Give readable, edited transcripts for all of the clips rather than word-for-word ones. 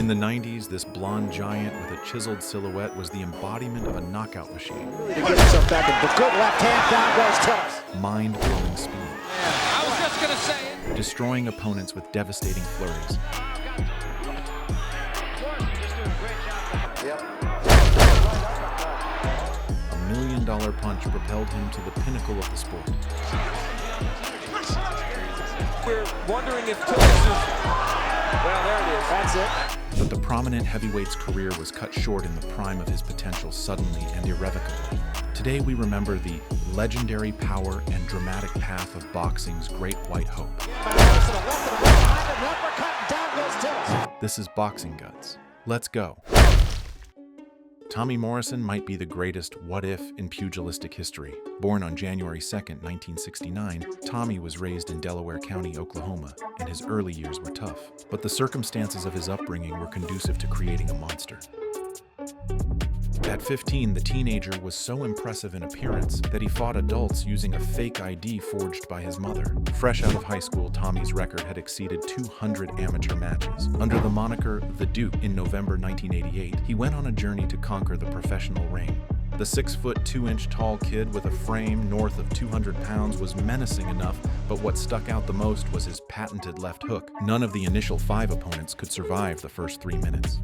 In the 90s, this blonde giant with a chiseled silhouette was the embodiment of a knockout machine. To get himself back in. The good left hand, down goes Tillis. Mind-blowing speed. I was just gonna say it. Destroying opponents with devastating flurries. A $1 million punch propelled him to the pinnacle of the sport. We're wondering if Tillis is... Well, there it is. That's it. But the prominent heavyweight's career was cut short in the prime of his potential suddenly and irrevocably. Today we remember the legendary power and dramatic path of boxing's great white hope. This is Boxing Guts. Let's go. Tommy Morrison might be the greatest what-if in pugilistic history. Born on January 2nd, 1969, Tommy was raised in Delaware County, Oklahoma, and his early years were tough. But the circumstances of his upbringing were conducive to creating a monster. At 15, the teenager was so impressive in appearance that he fought adults using a fake ID forged by his mother. Fresh out of high school, Tommy's record had exceeded 200 amateur matches. Under the moniker The Duke in November 1988, he went on a journey to conquer the professional ring. The 6-foot 2-inch tall kid with a frame north of 200 pounds was menacing enough, but what stuck out the most was his patented left hook. None of the initial 5 opponents could survive the first 3 minutes.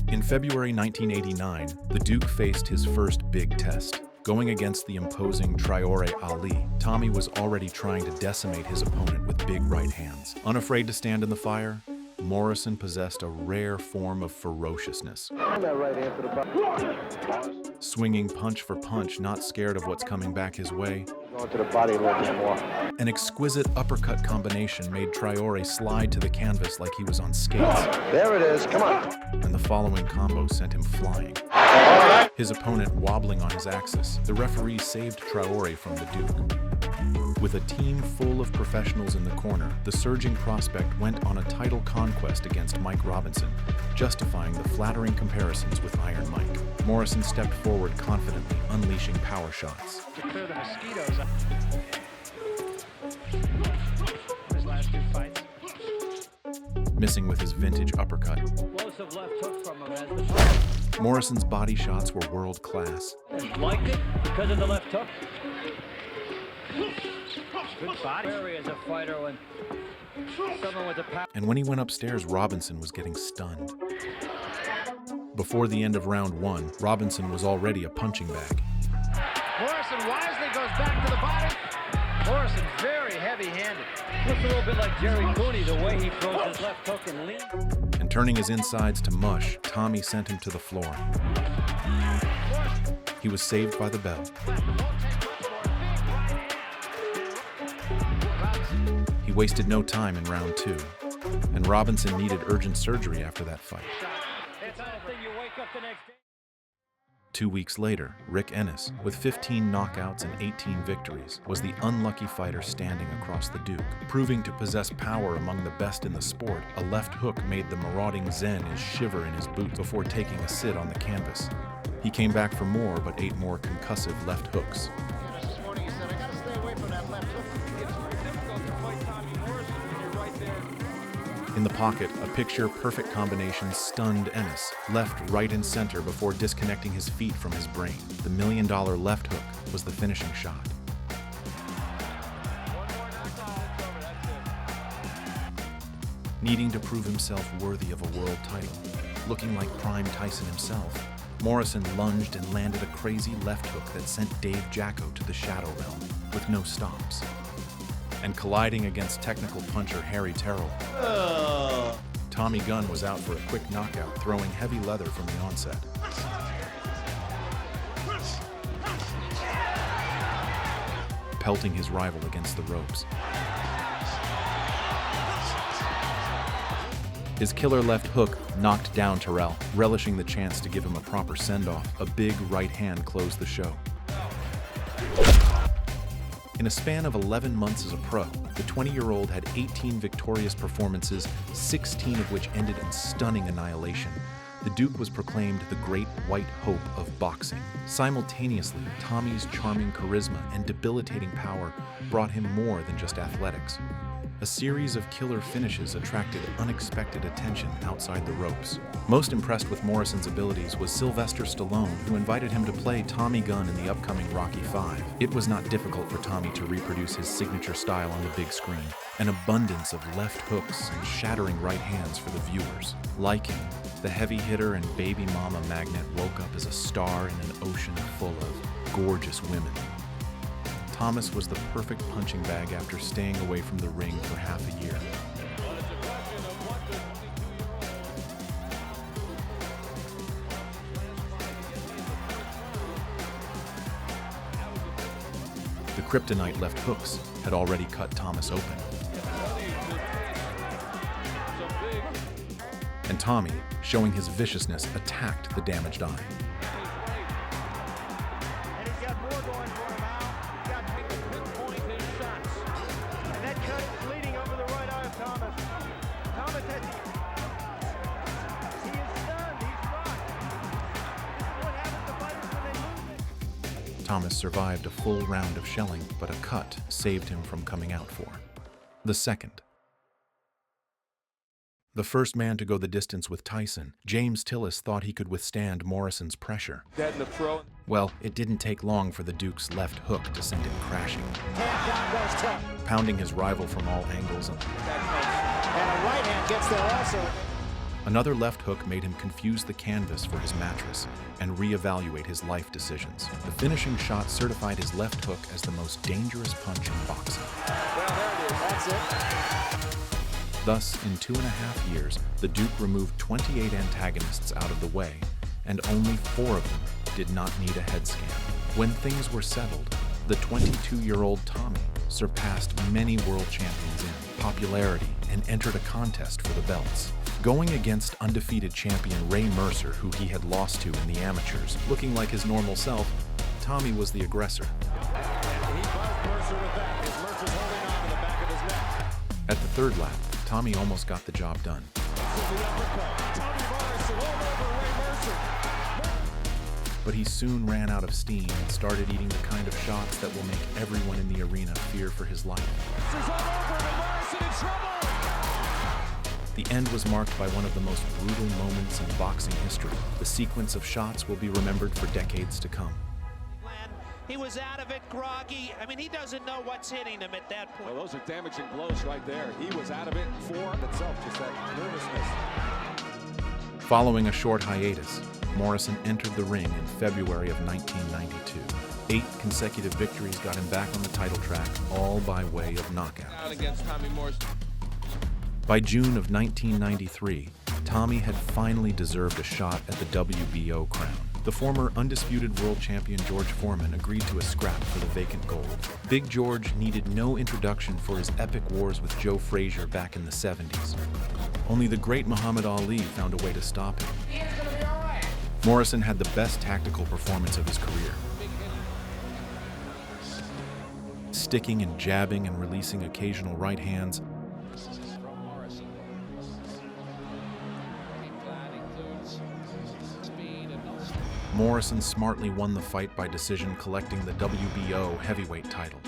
In February 1989, the Duke faced his first big test. Going against the imposing Traore Ali, Tommy was already trying to decimate his opponent with big right hands. Unafraid to stand in the fire, Morrison possessed a rare form of ferociousness. Swinging punch for punch, not scared of what's coming back his way. Going to the body a little bit more. An exquisite uppercut combination made Traore slide to the canvas like he was on skates. There it is, come on. And the following combo sent him flying. His opponent wobbling on his axis, the referee saved Traore from the Duke. With a team full of professionals in the corner, the surging prospect went on a title conquest against Mike Robinson, justifying the flattering comparisons with Iron Mike. Morrison stepped forward confidently, unleashing power shots. To clear the mosquitoes up. His last 2 fights. Missing with his vintage uppercut. Explosive left hook from him as the fight. Morrison's body shots were world class. Liked it because of the left hook. Good body. Very as a fighter when someone with a power. And when he went upstairs, Robinson was getting stunned. Before the end of round 1, Robinson was already a punching bag. Morrison wisely goes back to the body. Morrison very heavy-handed. Looks a little bit like Jerry Cooney, the way he throws his left hook and lean. And turning his insides to mush, Tommy sent him to the floor. He was saved by the bell. He wasted no time in round 2, and Robinson needed urgent surgery after that fight. It's not a thing you wake up the next day. 2 weeks later, Rick Ennis, with 15 knockouts and 18 victories, was the unlucky fighter standing across the Duke. Proving to possess power among the best in the sport, a left hook made the marauding Zen shiver in his boots before taking a sit on the canvas. He came back for more, but 8 more concussive left hooks. This morning he said, I gotta stay away from that left hook. It's very difficult to fight Tommy Morrison when you're right there. In the pocket, a picture-perfect combination stunned Ennis, left, right, and center before disconnecting his feet from his brain. The $1 million left hook was the finishing shot. Needing to prove himself worthy of a world title, looking like prime Tyson himself, Morrison lunged and landed a crazy left hook that sent Dave Jacko to the shadow realm with no stops. And colliding against technical puncher Harry Terrell, Tommy Gunn was out for a quick knockout, throwing heavy leather from the onset. Pelting his rival against the ropes. His killer left hook knocked down Terrell, relishing the chance to give him a proper send-off. A big right hand closed the show. In a span of 11 months as a pro, the 20-year-old had 18 victorious performances, 16 of which ended in stunning annihilation. The Duke was proclaimed the great white hope of boxing. Simultaneously, Tommy's charming charisma and debilitating power brought him more than just athletics. A series of killer finishes attracted unexpected attention outside the ropes. Most impressed with Morrison's abilities was Sylvester Stallone, who invited him to play Tommy Gunn in the upcoming Rocky V. It was not difficult for Tommy to reproduce his signature style on the big screen. An abundance of left hooks and shattering right hands for the viewers. Like him, the heavy hitter and baby mama magnet woke up as a star in an ocean full of gorgeous women. Thomas was the perfect punching bag after staying away from the ring for half a year. The kryptonite left hooks had already cut Thomas open. And Tommy, showing his viciousness, attacked the damaged eye. And he's got more going for him now. He's got to pinpoint his shots. And that cut is bleeding over the right eye of Thomas. Thomas has... He is stunned. He's rocked. This is what happens to fighters when they lose it. Thomas survived a full round of shelling, but a cut saved him from coming out for the second. The first man to go the distance with Tyson, James Tillis thought he could withstand Morrison's pressure. Dead in the throat. Well, it didn't take long for the Duke's left hook to send him crashing, Tap down goes Tillis. pounding his rival from all angles. And a right hand gets there also. Another left hook made him confuse the canvas for his mattress and reevaluate his life decisions. The finishing shot certified his left hook as the most dangerous punch in boxing. Well, there it is. That's it. Thus, in 2.5 years, the Duke removed 28 antagonists out of the way, and only 4 of them did not need a head scan. When things were settled, the 22-year-old Tommy surpassed many world champions in popularity and entered a contest for the belts. Going against undefeated champion Ray Mercer, who he had lost to in the amateurs, looking like his normal self, Tommy was the aggressor. And he buzzed Mercer with that as Mercer's holding on to the back of his neck. At the third lap, Tommy almost got the job done. Tommy Morrison all over Ray Mercer. But he soon ran out of steam and started eating the kind of shots that will make everyone in the arena fear for his life. Mercer's all over and Morrison in trouble. The end was marked by one of the most brutal moments in boxing history. The sequence of shots will be remembered for decades to come. He was out of it, groggy. I mean, he doesn't know what's hitting him at that point. Well, those are damaging blows right there. He was out of it for itself, just that nervousness. Following a short hiatus, Morrison entered the ring in February of 1992. 8 consecutive victories got him back on the title track, all by way of knockout. Out against Tommy Morrison. By June of 1993, Tommy had finally deserved a shot at the WBO crown. The former undisputed world champion George Foreman agreed to a scrap for the vacant gold. Big George needed no introduction for his epic wars with Joe Frazier back in the 70s. Only the great Muhammad Ali found a way to stop him. Morrison had the best tactical performance of his career. Sticking and jabbing and releasing occasional right hands, Morrison smartly won the fight by decision, collecting the WBO heavyweight title.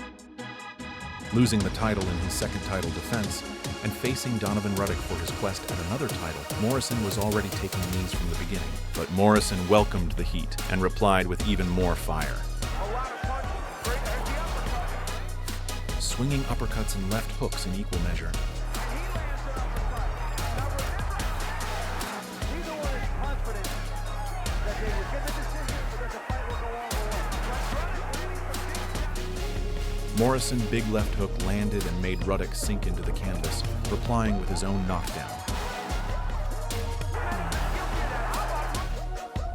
Losing the title in his second title defense and facing Donovan Ruddock for his quest at another title, Morrison was already taking knees from the beginning. But Morrison welcomed the heat and replied with even more fire. Swinging uppercuts and left hooks in equal measure. Morrison big left hook landed and made Ruddock sink into the canvas, replying with his own knockdown.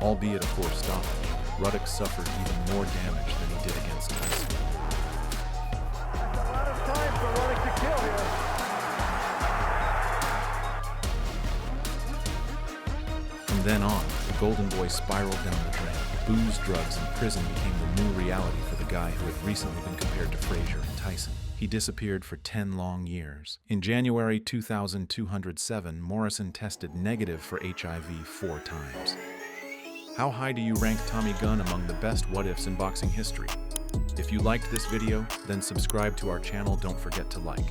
Albeit a poor stoppage, Ruddock suffered even more damage than he did against Tyson. That's a lot of time for Ruddock to kill here. From then on, the Golden Boy spiraled down the drain. Booze, drugs, and prison became the new reality for the guy who had recently been compared to Frazier and Tyson. He disappeared for 10 long years. In January 2207, Morrison tested negative for HIV 4 times. How high do you rank Tommy Gunn among the best what-ifs in boxing history? If you liked this video, then subscribe to our channel. Don't forget to like.